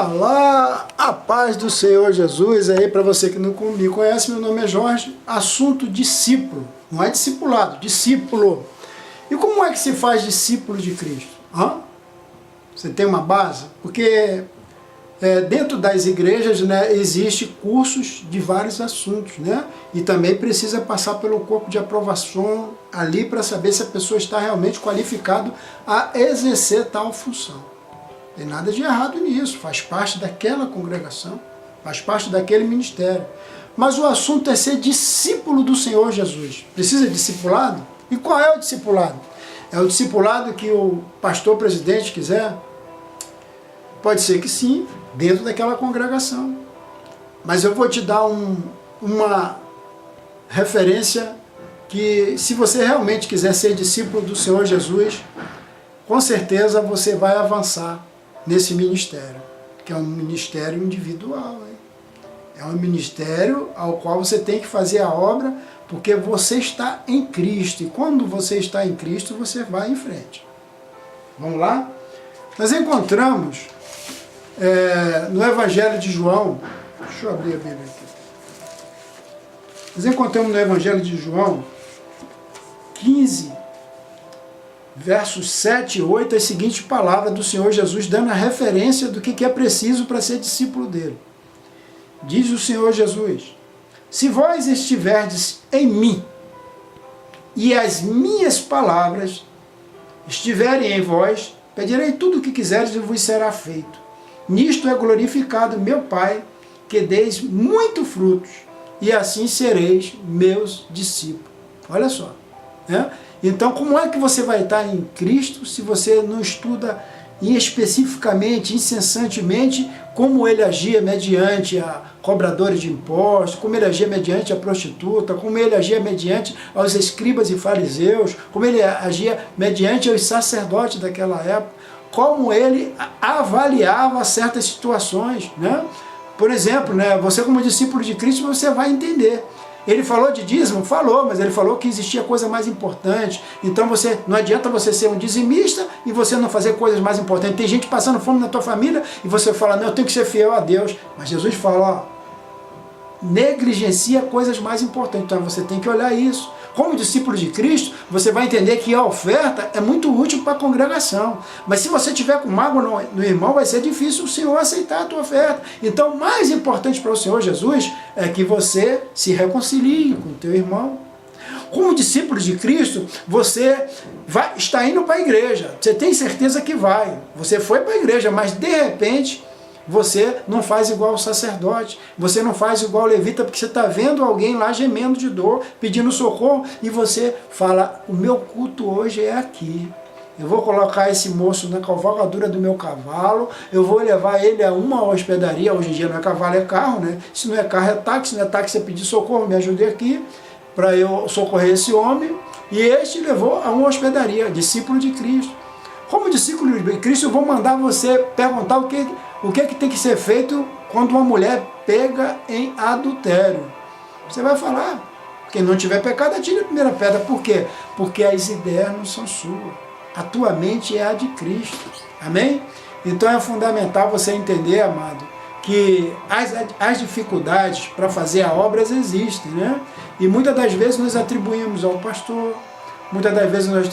Olá, a paz do Senhor Jesus aí para você que não me conhece, meu nome é Jorge, assunto discípulo, não é discipulado, discípulo. E como é que se faz discípulo de Cristo? Você tem uma base? Porque dentro das igrejas, né, existe cursos de vários assuntos, né? E também precisa passar pelo corpo de aprovação ali para saber se a pessoa está realmente qualificada a exercer tal função. Não tem nada de errado nisso, faz parte daquela congregação, faz parte daquele ministério. Mas o assunto é ser discípulo do Senhor Jesus. Precisa de discipulado? E qual é o discipulado? É o discipulado que o pastor presidente quiser? Pode ser que sim, dentro daquela congregação. Mas eu vou te dar uma referência que, se você realmente quiser ser discípulo do Senhor Jesus, com certeza você vai avançar nesse ministério, que é um ministério individual. Hein? É um ministério ao qual você tem que fazer a obra, porque você está em Cristo. E quando você está em Cristo, você vai em frente. Vamos lá? Nós encontramos no Evangelho de João, deixa eu abrir a Bíblia aqui. Nós encontramos no Evangelho de João 15, versos 7 e 8, as seguintes palavras do Senhor Jesus, dando a referência do que é preciso para ser discípulo dele. Diz o Senhor Jesus: se vós estiverdes em mim, e as minhas palavras estiverem em vós, pedirei tudo o que quiseres e vos será feito. Nisto é glorificado meu Pai, que deis muito frutos, e assim sereis meus discípulos. Olha só, né? Então, como é que você vai estar em Cristo se você não estuda especificamente, incessantemente, como ele agia mediante a cobradores de impostos, como ele agia mediante a prostituta, como ele agia mediante aos escribas e fariseus, como ele agia mediante aos sacerdotes daquela época, como ele avaliava certas situações, né? Por exemplo, né, você como discípulo de Cristo, você vai entender. Ele falou de dízimo? Falou, mas ele falou que existia coisa mais importante. Então não adianta você ser um dizimista e você não fazer coisas mais importantes. Tem gente passando fome na tua família e você fala, não, eu tenho que ser fiel a Deus. Mas Jesus fala, negligencia coisas mais importantes. Então você tem que olhar isso. Como discípulo de Cristo, você vai entender que a oferta é muito útil para a congregação. Mas se você tiver com mágoa no irmão, vai ser difícil o Senhor aceitar a tua oferta. Então, o mais importante para o Senhor Jesus é que você se reconcilie com o teu irmão. Como discípulo de Cristo, você está indo para a igreja. Você tem certeza que vai. Você foi para a igreja, mas de repente você não faz igual o sacerdote, você não faz igual o levita, porque você está vendo alguém lá gemendo de dor, pedindo socorro, e você fala, o meu culto hoje é aqui. Eu vou colocar esse moço na cavalgadura do meu cavalo, eu vou levar ele a uma hospedaria, hoje em dia não é cavalo, é carro, né? Se não é carro, é táxi, se não é táxi, é pedir socorro, me ajude aqui, para eu socorrer esse homem, e este levou a uma hospedaria, discípulo de Cristo. Como discípulo de Cristo, eu vou mandar você perguntar o que tem que ser feito quando uma mulher pega em adultério. Você vai falar, quem não tiver pecado, atire a primeira pedra. Por quê? Porque as ideias não são suas. A tua mente é a de Cristo. Amém? Então é fundamental você entender, amado, que as dificuldades para fazer a obra existem, né? E muitas das vezes nós atribuímos ao pastor, muitas das vezes nós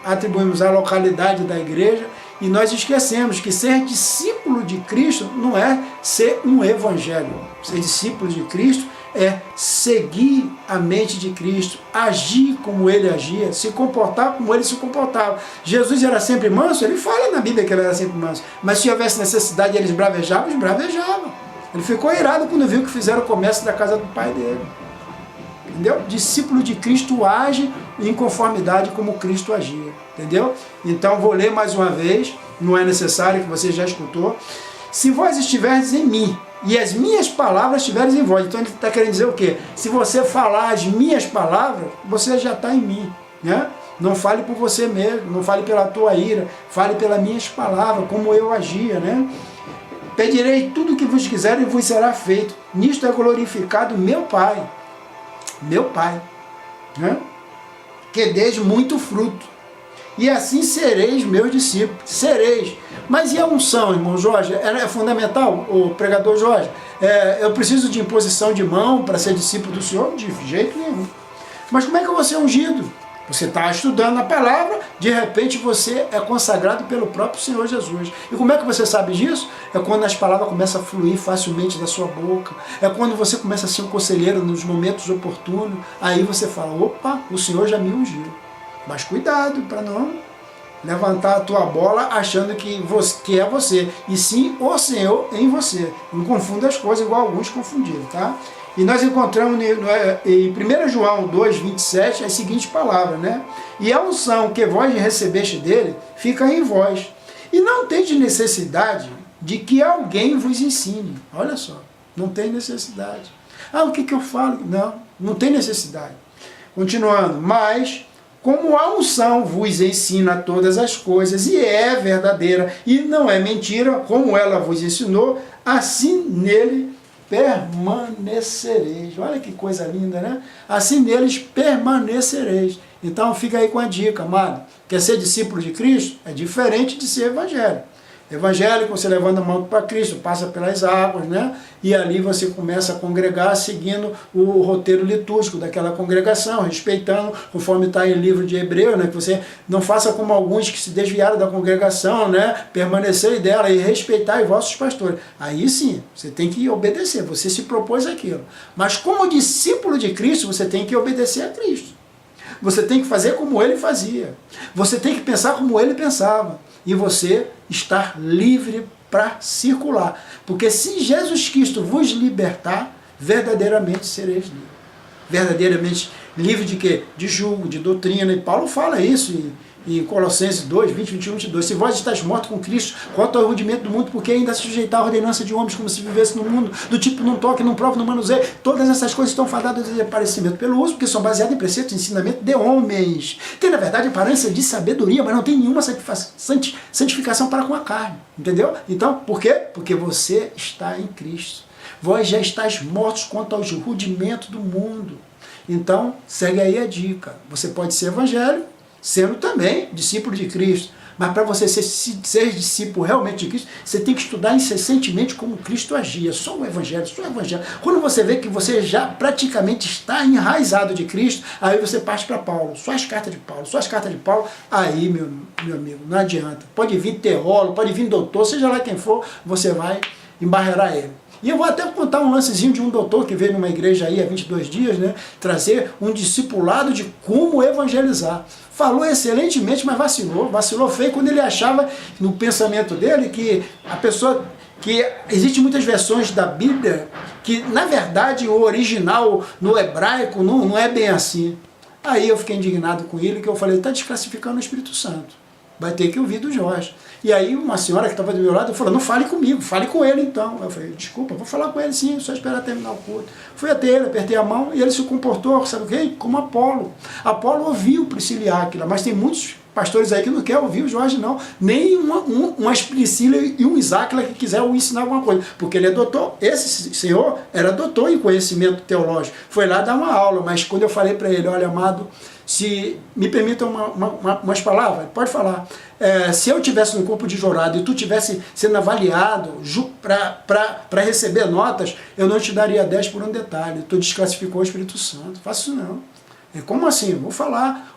atribuímos à localidade da igreja, e nós esquecemos que ser discípulo de Cristo não é ser um evangelho. Ser discípulo de Cristo é seguir a mente de Cristo, agir como ele agia, se comportar como ele se comportava. Jesus era sempre manso? Ele fala na Bíblia que ele era sempre manso. Mas se houvesse necessidade eles bravejavam, eles bravejavam. Ele ficou irado quando viu que fizeram o comércio da casa do pai dele. Entendeu? Discípulo de Cristo age em conformidade como Cristo agia. Entendeu? Então vou ler mais uma vez, não é necessário, que você já escutou. Se vós estiverdes em mim, e as minhas palavras estiverem em vós. Então ele está querendo dizer o quê? Se você falar as minhas palavras, você já está em mim. Né? Não fale por você mesmo, não fale pela tua ira, fale pelas minhas palavras, como eu agia. Né? Pedirei tudo o que vos quiserem e vos será feito. Nisto é glorificado meu Pai, né? Que deis muito fruto. e assim sereis meus discípulos. Sereis. Mas e a unção, irmão Jorge? É fundamental, o pregador Jorge? Eu preciso de imposição de mão para ser discípulo do Senhor? De jeito nenhum. Mas como é que eu vou ser ungido? Você está estudando a palavra, de repente você é consagrado pelo próprio Senhor Jesus. E como é que você sabe disso? É quando as palavras começam a fluir facilmente da sua boca. É quando você começa a ser um conselheiro nos momentos oportunos. Aí você fala, opa, o Senhor já me ungiu. Mas cuidado para não levantar a tua bola achando que é você. E sim o Senhor em você. Não confunda as coisas igual alguns confundiram, tá? E nós encontramos em 1 João 2, 27, as seguintes palavras, né? E a unção que vós recebeste dele, fica em vós. E não tendes necessidade de que alguém vos ensine. Olha só, não tem necessidade. Ah, o que eu falo? Não tem necessidade. Continuando, mas como a unção vos ensina todas as coisas, e é verdadeira, e não é mentira, como ela vos ensinou, assim nele permanecereis. Olha que coisa linda, né? Assim neles permanecereis. Então fica aí com a dica, amado. Quer ser discípulo de Cristo? É diferente de ser evangélico. Evangélico, você levanta a mão para Cristo, passa pelas águas, né? E ali você começa a congregar seguindo o roteiro litúrgico daquela congregação, respeitando, conforme está em livro de Hebreu, né? Que você não faça como alguns que se desviaram da congregação, né? Permanecerem dela e respeitar os vossos pastores. Aí sim, você tem que obedecer, você se propôs aquilo. Mas como discípulo de Cristo, você tem que obedecer a Cristo. Você tem que fazer como ele fazia. Você tem que pensar como ele pensava. E você estar livre para circular. Porque se Jesus Cristo vos libertar, verdadeiramente sereis livres. Verdadeiramente livre de quê? De julgo, de doutrina. E Paulo fala isso em Colossenses 2, 20, 21, 22. Se vós estáis mortos com Cristo, quanto ao rudimento do mundo, porque ainda sujeitar a ordenança de homens como se vivesse no mundo, do tipo não toque, não prove, não manuseie, todas essas coisas estão fadadas de desaparecimento pelo uso, porque são baseadas em preceitos e ensinamento de homens. Tem, na verdade, aparência de sabedoria, mas não tem nenhuma santificação para com a carne. Entendeu? Então, por quê? Porque você está em Cristo. Vós já estáis mortos quanto aos rudimentos do mundo. Então, segue aí a dica. Você pode ser evangélico, sendo também discípulo de Cristo. Mas para você ser discípulo realmente de Cristo, você tem que estudar incessantemente como Cristo agia. Só o Evangelho, só o Evangelho. Quando você vê que você já praticamente está enraizado de Cristo, aí você parte para Paulo. Só as cartas de Paulo, só as cartas de Paulo. Aí, meu amigo, não adianta. Pode vir teólogo, pode vir doutor, seja lá quem for, você vai embarrear ele. E eu vou até contar um lancezinho de um doutor que veio numa igreja aí há 22 dias, né, trazer um discipulado de como evangelizar. Falou excelentemente, mas vacilou feio quando ele achava no pensamento dele que a pessoa, que existem muitas versões da Bíblia que na verdade o original no hebraico não é bem assim. Aí eu fiquei indignado com ele, que eu falei, está desclassificando o Espírito Santo. Vai ter que ouvir do Jorge. E aí uma senhora que estava do meu lado falou, não fale comigo, fale com ele então. Eu falei, desculpa, vou falar com ele sim, só esperar terminar o culto. Fui até ele, apertei a mão e ele se comportou, sabe o quê? Como Apolo. Apolo ouviu Priscila e Áquila, mas tem muitos pastores aí que não querem ouvir o Jorge não. Nem uma Priscila e um Áquila que quiser ensinar alguma coisa. Porque ele é doutor, esse senhor era doutor em conhecimento teológico. Foi lá dar uma aula, mas quando eu falei para ele, olha amado, se me permitam umas palavras, pode falar. Se eu estivesse no corpo de jurado e tu estivesse sendo avaliado para receber notas, eu não te daria 10 por um detalhe. Tu desclassificou o Espírito Santo. Faço isso não. Como assim? Vou falar.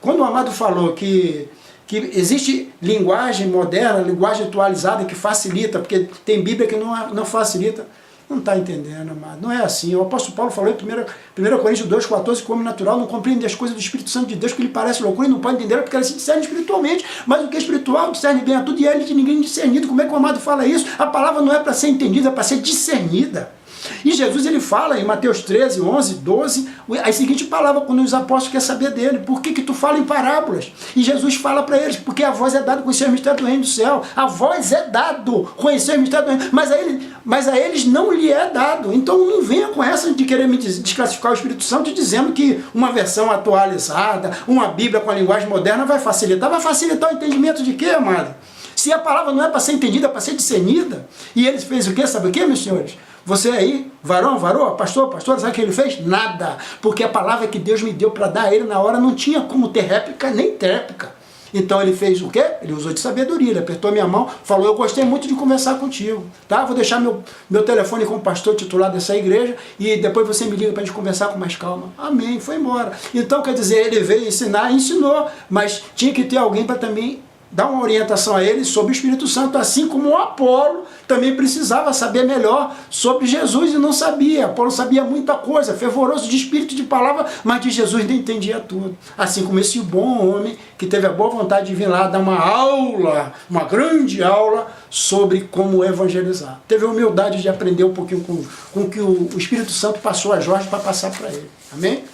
Quando o amado falou que existe linguagem moderna, linguagem atualizada que facilita, porque tem Bíblia que não facilita. Não está entendendo, amado. Não é assim. O apóstolo Paulo falou em 1 Coríntios 2,14 que o homem natural não compreende as coisas do Espírito Santo de Deus, que lhe parece loucura e não pode entender porque elas se discernem espiritualmente. Mas o que é espiritual discerne bem a tudo e é de ninguém discernido. Como é que o amado fala isso? A palavra não é para ser entendida, é para ser discernida. E Jesus ele fala em Mateus 13, 11, 12, a seguinte palavra quando os apóstolos querem saber dele. Por que tu fala em parábolas? E Jesus fala para eles, porque a voz é dada conhecer o mistério do reino do céu. A voz é dado conhecer o mistério do reino, mas a eles não lhe é dado. Então não venha com essa de querer me desclassificar o Espírito Santo dizendo que uma versão atualizada, uma Bíblia com a linguagem moderna vai facilitar. Vai facilitar o entendimento de quê, amado? Se a palavra não é para ser entendida, é para ser discernida. E eles fez o quê? Sabe o quê, meus senhores? Você aí, varão, pastor, sabe o que ele fez? Nada. Porque a palavra que Deus me deu para dar a ele na hora não tinha como ter réplica nem tréplica. Então ele fez o quê? Ele usou de sabedoria, ele apertou minha mão, falou, eu gostei muito de conversar contigo, tá? Vou deixar meu telefone com o pastor titular dessa igreja e depois você me liga para a gente conversar com mais calma. Amém, foi embora. Então, quer dizer, ele veio ensinar, ensinou, mas tinha que ter alguém para também dar uma orientação a ele sobre o Espírito Santo, assim como o Apolo também precisava saber melhor sobre Jesus e não sabia. Apolo sabia muita coisa, fervoroso de espírito e de palavra, mas de Jesus não entendia tudo. Assim como esse bom homem que teve a boa vontade de vir lá dar uma aula, uma grande aula sobre como evangelizar. Teve a humildade de aprender um pouquinho com o que o Espírito Santo passou a Jorge para passar para ele. Amém?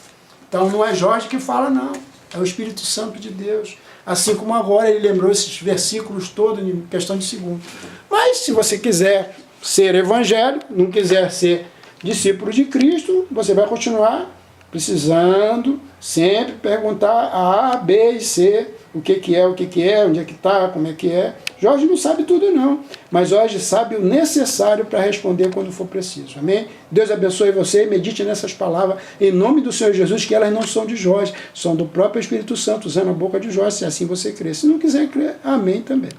Então não é Jorge que fala, não. É o Espírito Santo de Deus. Assim como agora ele lembrou esses versículos todos em questão de segundo. Mas se você quiser ser evangélico, não quiser ser discípulo de Cristo, você vai continuar precisando sempre perguntar A, B e C, o que é, onde é que está, como é que é. Jorge não sabe tudo não, mas Jorge sabe o necessário para responder quando for preciso. Amém? Deus abençoe você e medite nessas palavras em nome do Senhor Jesus, que elas não são de Jorge, são do próprio Espírito Santo, usando a boca de Jorge, se assim você crer. Se não quiser crer, amém também.